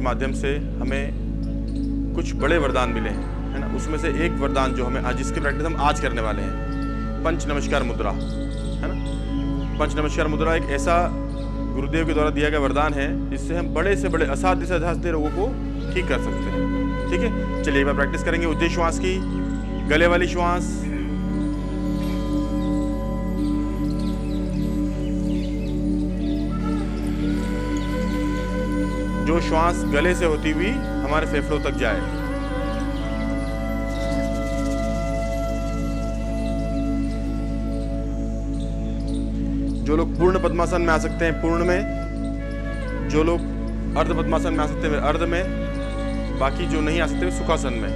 माध्यम से हमें कुछ बड़े वरदान मिले हैं, है ना। उसमें से एक वरदान जो हमें आज, जिसकी प्रैक्टिस हम आज करने वाले हैं, पंच नमस्कार मुद्रा, है ना। पंच नमस्कार मुद्रा एक ऐसा गुरुदेव के द्वारा दिया गया वरदान है जिससे हम बड़े से बड़े असाध्य से असाध्य रोगों को ठीक कर सकते हैं। ठीक है, चलिए एक बार प्रैक्टिस करेंगे। उज्जै श्वास की, गले वाली श्वास, जो श्वास गले से होती हुई हमारे फेफड़ों तक जाए। जो लोग पूर्ण पद्मासन में आ सकते हैं पूर्ण में, जो लोग अर्ध पद्मासन में आ सकते हैं अर्ध में, बाकी जो नहीं आ सकते सुखासन में।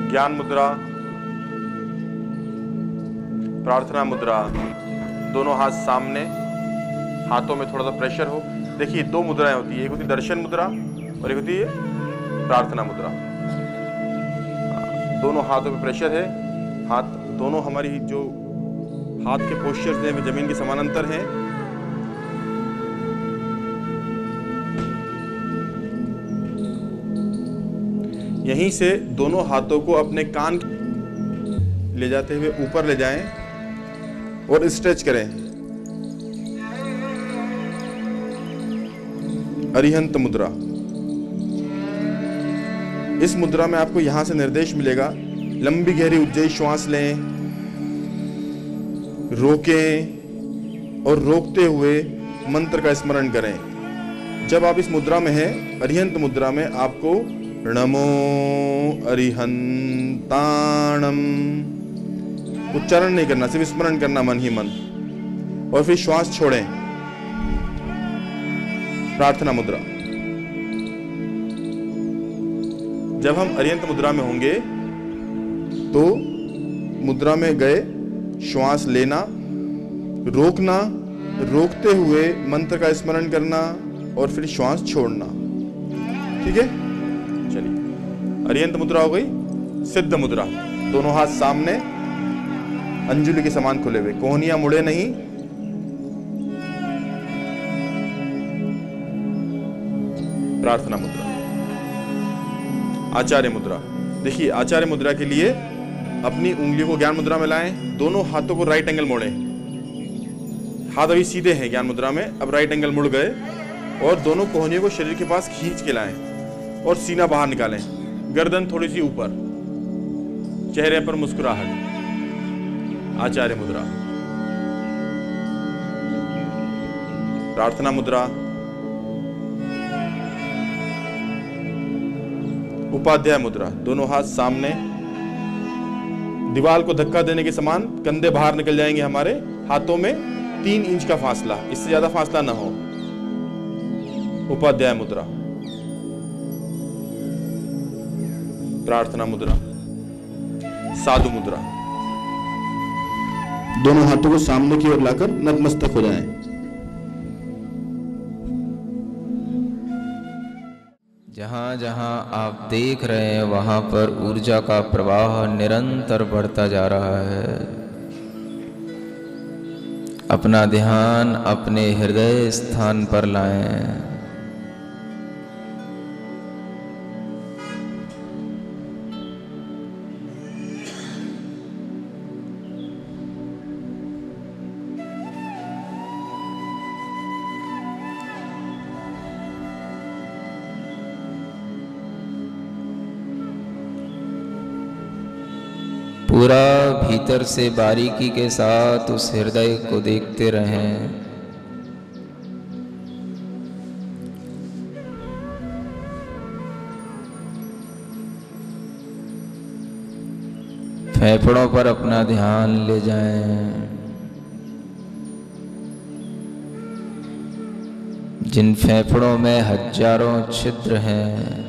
ज्ञान मुद्रा, प्रार्थना मुद्रा, दोनों हाथ सामने, हाथों में थोड़ा सा प्रेशर हो। देखिए दो मुद्राएं होती है, एक होती है दर्शन मुद्रा और एक होती है प्रार्थना मुद्रा। दोनों हाथों में प्रेशर है, हाथ दोनों हमारी जो हाथ के पोस्चर्स हैं वे जमीन के समानांतर हैं। यहीं से दोनों हाथों को अपने कान ले जाते हुए ऊपर ले जाएं और स्ट्रेच करें। अरिहंत मुद्रा। इस मुद्रा में आपको यहां से निर्देश मिलेगा, लंबी गहरी उज्जै श्वास लें, रोकें और रोकते हुए मंत्र का स्मरण करें। जब आप इस मुद्रा में हैं, अरिहंत मुद्रा में, आपको नमो अरिहंताणम उच्चारण नहीं करना, सिर्फ स्मरण करना मन ही मन, और फिर श्वास छोड़ें। प्रार्थना मुद्रा। जब हम अरिहंत मुद्रा में होंगे तो मुद्रा में गए, श्वास लेना, रोकना, रोकते हुए मंत्र का स्मरण करना और फिर श्वास छोड़ना। ठीक है, अरिहंत मुद्रा हो गई। सिद्ध मुद्रा, दोनों हाथ सामने, अंजुलि के समान खुले हुए, कोहनियां मुड़े नहीं। प्रार्थना मुद्रा। आचार्य मुद्रा। देखिए आचार्य मुद्रा के लिए अपनी उंगलियों को ज्ञान मुद्रा में लाएं, दोनों हाथों को राइट एंगल मोड़ें। हाथ अभी सीधे हैं ज्ञान मुद्रा में, अब राइट एंगल मुड़ गए और दोनों कोहनियों को शरीर के पास खींच के लाएं और सीना बाहर निकालें, गर्दन थोड़ी सी ऊपर, चेहरे पर मुस्कुराहट। आचार्य मुद्रा। प्रार्थना मुद्रा। उपाध्याय मुद्रा, दोनों हाथ सामने, दीवार को धक्का देने के समान कंधे बाहर निकल जाएंगे हमारे, हाथों में 3 इंच का फासला, इससे ज्यादा फासला ना हो। उपाध्याय मुद्रा। प्रार्थना मुद्रा। साधु मुद्रा। दोनों हाथों को सामने की ओर लाकर नतमस्तक हो जाएं। जहाँ जहाँ आप देख रहे हैं वहाँ पर ऊर्जा का प्रवाह निरंतर बढ़ता जा रहा है। अपना ध्यान अपने हृदय स्थान पर लाएं। पूरा भीतर से बारीकी के साथ उस हृदय को देखते रहें। फेफड़ों पर अपना ध्यान ले जाएं। जिन फेफड़ों में हजारों छिद्र हैं,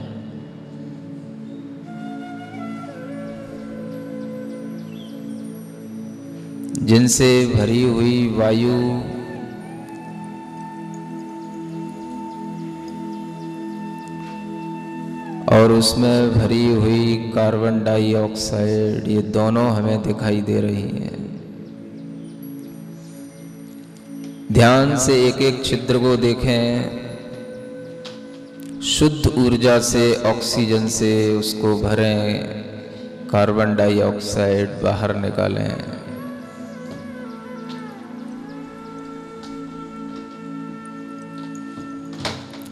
जिनसे भरी हुई वायु और उसमें भरी हुई कार्बन डाइऑक्साइड, ये दोनों हमें दिखाई दे रही हैं। ध्यान से एक एक छिद्र को देखें, शुद्ध ऊर्जा से, ऑक्सीजन से उसको भरें, कार्बन डाइऑक्साइड बाहर निकालें।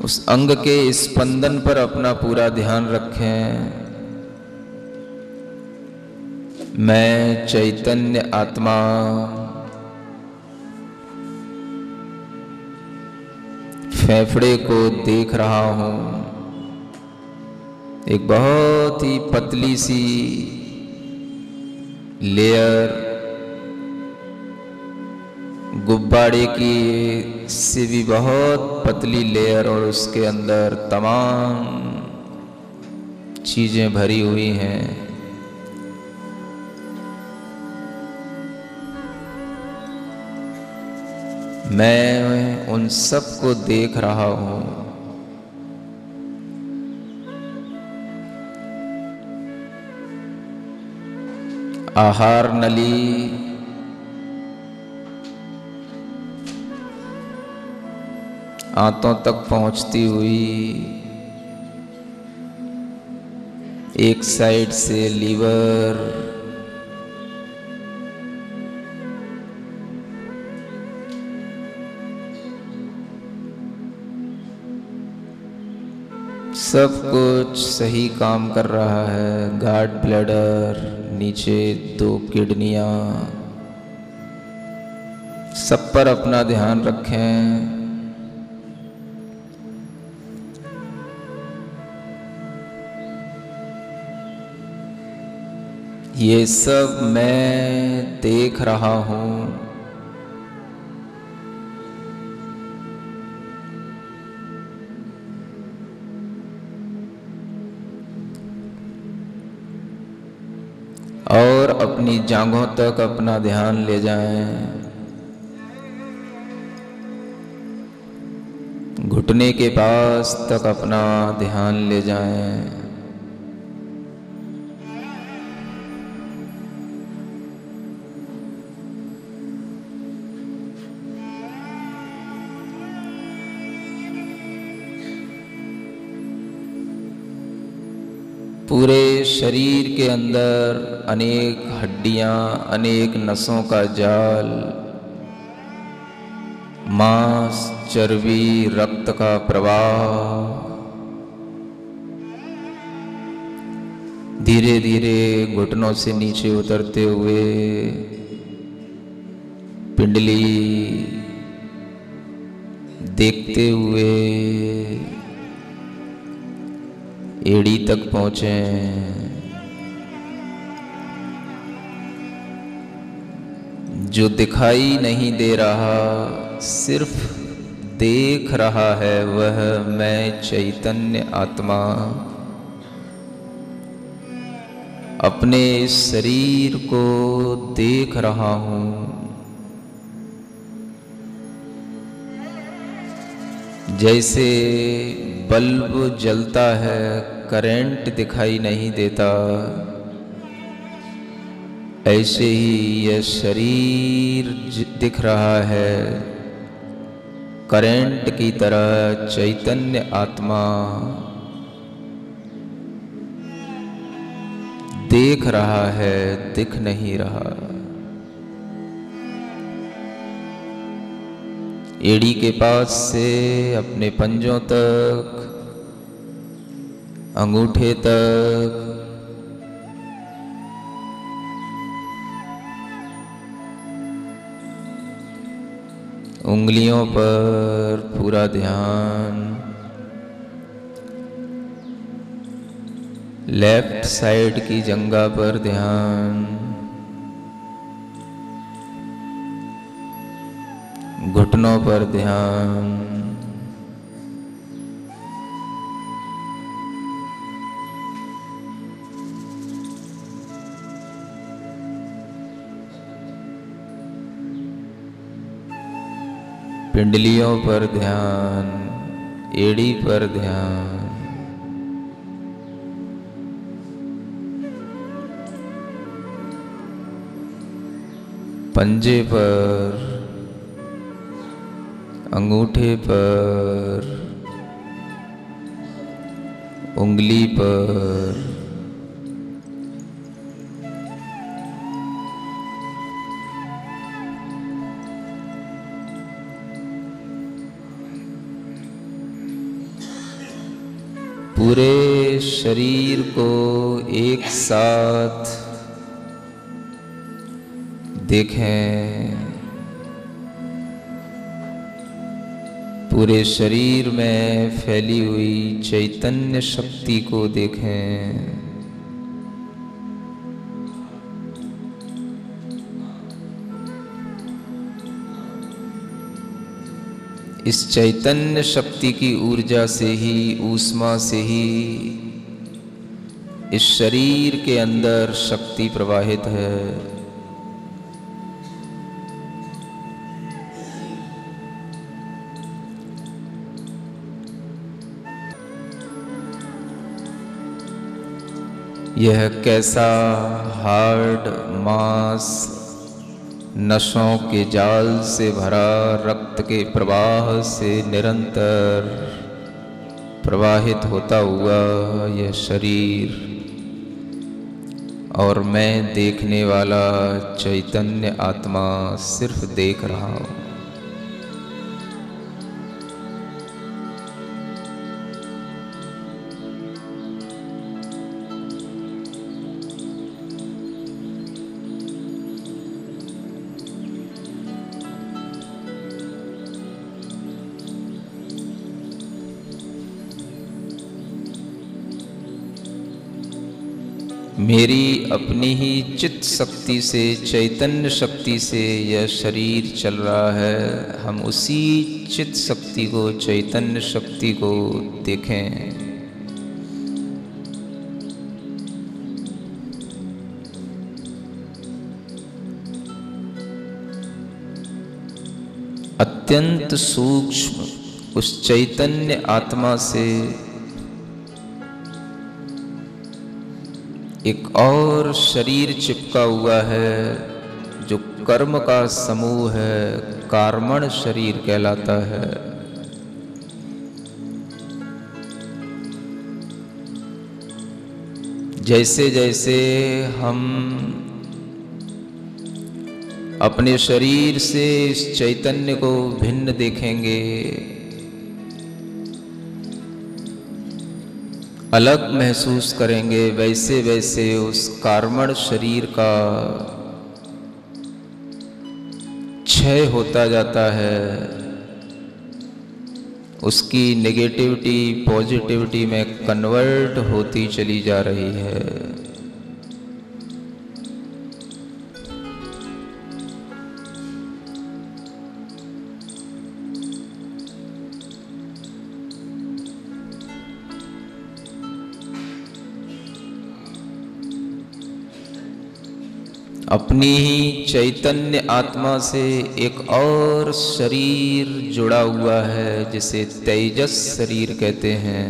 उस अंग के स्पंदन पर अपना पूरा ध्यान रखें। मैं चैतन्य आत्मा फेफड़े को देख रहा हूं। एक बहुत ही पतली सी लेयर, गुब्बारे की से भी बहुत पतली लेयर, और उसके अंदर तमाम चीजें भरी हुई हैं। मैं उन सब को देख रहा हूं। आहार नली आंतों तक पहुंचती हुई, एक साइड से लीवर, सब कुछ सही काम कर रहा है। गार्ड ब्लैडर, नीचे 2 किडनियां, सब पर अपना ध्यान रखें। ये सब मैं देख रहा हूं। और अपनी जांघों तक अपना ध्यान ले जाएं। घुटने के पास तक अपना ध्यान ले जाएं। पूरे शरीर के अंदर अनेक हड्डियां, अनेक नसों का जाल, मांस, चर्बी, रक्त का प्रवाह धीरे धीरे घुटनों से नीचे उतरते हुए पिंडली देखते हुए एड़ी तक पहुंचे। जो दिखाई नहीं दे रहा, सिर्फ देख रहा है, वह मैं चैतन्य आत्मा अपने शरीर को देख रहा हूं। जैसे बल्ब जलता है, करंट दिखाई नहीं देता, ऐसे ही यह शरीर दिख रहा है। करंट की तरह चैतन्य आत्मा देख रहा है, दिख नहीं रहा। एड़ी के पास से अपने पंजों तक, अंगूठे तक, उंगलियों पर पूरा ध्यान। लेफ्ट साइड की जंघा पर ध्यान, घुटनों पर ध्यान, पिंडलियों पर ध्यान, एड़ी पर ध्यान, पंजे पर, अंगूठे पर, उंगली पर, पूरे शरीर को एक साथ देखें। पूरे शरीर में फैली हुई चैतन्य शक्ति को देखें। इस चैतन्य शक्ति की ऊर्जा से ही, ऊष्मा से ही इस शरीर के अंदर शक्ति प्रवाहित है। यह कैसा हार्ड मांस, नसों के जाल से भरा, रक्त के प्रवाह से निरंतर प्रवाहित होता हुआ यह शरीर, और मैं देखने वाला चैतन्य आत्मा सिर्फ देख रहा हूँ। मेरी अपनी ही चित्त शक्ति से, चैतन्य शक्ति से यह शरीर चल रहा है। हम उसी चित्त शक्ति को, चैतन्य शक्ति को देखें। अत्यंत सूक्ष्म उस चैतन्य आत्मा से एक और शरीर चिपका हुआ है जो कर्म का समूह है, कार्मण शरीर कहलाता है। जैसे जैसे हम अपने शरीर से इस चैतन्य को भिन्न देखेंगे, अलग महसूस करेंगे, वैसे वैसे उस कार्मण शरीर का क्षय होता जाता है। उसकी नेगेटिविटी पॉजिटिविटी में कन्वर्ट होती चली जा रही है। अपनी ही चैतन्य आत्मा से एक और शरीर जुड़ा हुआ है जिसे तेजस शरीर कहते हैं।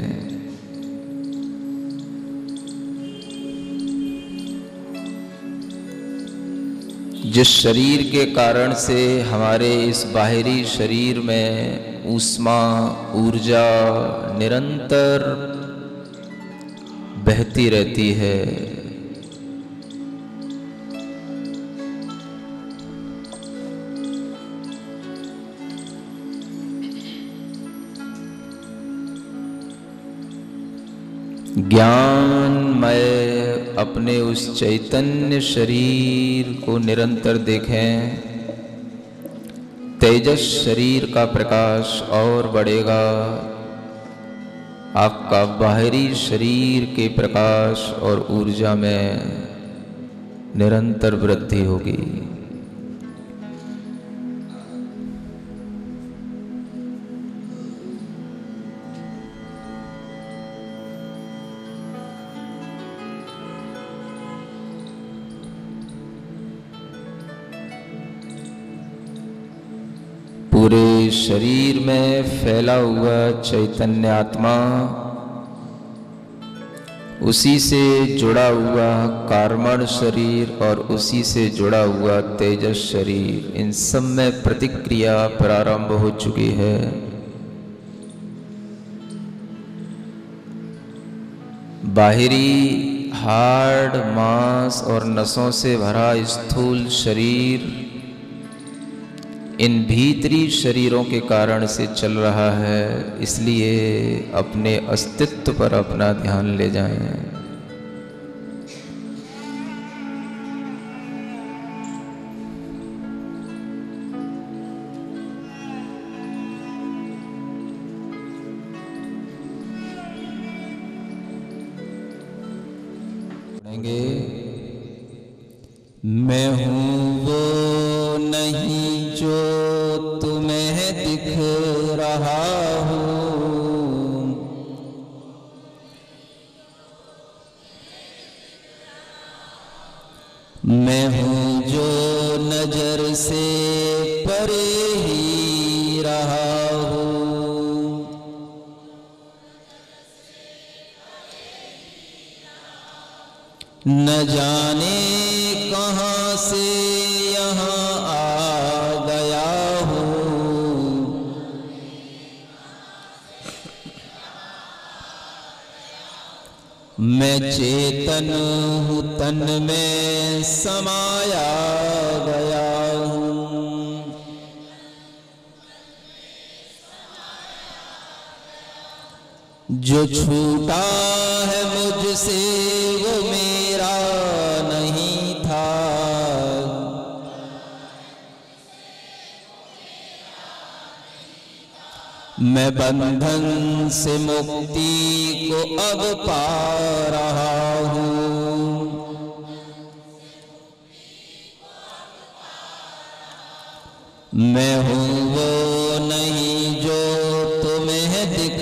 जिस शरीर के कारण से हमारे इस बाहरी शरीर में ऊष्मा, ऊर्जा निरंतर बहती रहती है। ज्ञानमय अपने उस चैतन्य शरीर को निरंतर देखें। तेजस शरीर का प्रकाश और बढ़ेगा, आपका बाहरी शरीर के प्रकाश और ऊर्जा में निरंतर वृद्धि होगी। पूरे शरीर में फैला हुआ चैतन्य आत्मा, उसी से जुड़ा हुआ कार्मण शरीर और उसी से जुड़ा हुआ तेजस शरीर, इन सब में प्रतिक्रिया प्रारंभ हो चुकी है। बाहरी हाड़, मांस और नसों से भरा स्थूल शरीर इन भीतरी शरीरों के कारण से चल रहा है, इसलिए अपने अस्तित्व पर अपना ध्यान ले जाएं। मैं हूँ वो नहीं जो तुम्हें दिख रहा हूँ, मैं हूँ जो नजर से परे ही रहा हूँ, न जाने कहाँ से यहाँ आ गया हूँ, मैं चेतन हूँ, तन में समाया गया हूँ, जो छूटा है मुझसे वो मेरा नहीं था, मैं बंधन से मुक्ति को अब पा रहा हूँ, मैं हूँ वो नहीं जो तुम्हें दिख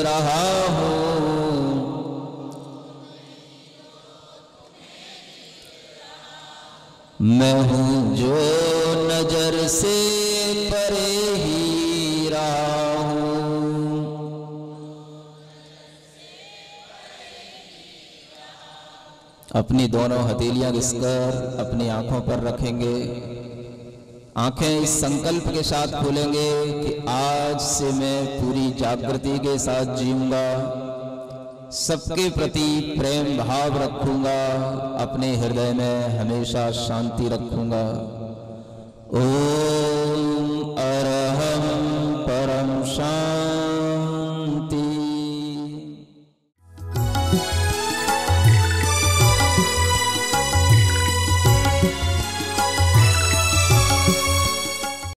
रहा हूँ, मैं हूँ जो नजर से परे ही रहा हूँ। अपनी दोनों हथेलियां घिसकर अपनी आंखों पर रखेंगे। आंखें इस संकल्प के साथ खोलेंगे कि आज से मैं पूरी जागृति के साथ जीऊंगा, सबके प्रति प्रेम भाव रखूंगा, अपने हृदय में हमेशा शांति रखूंगा। ओम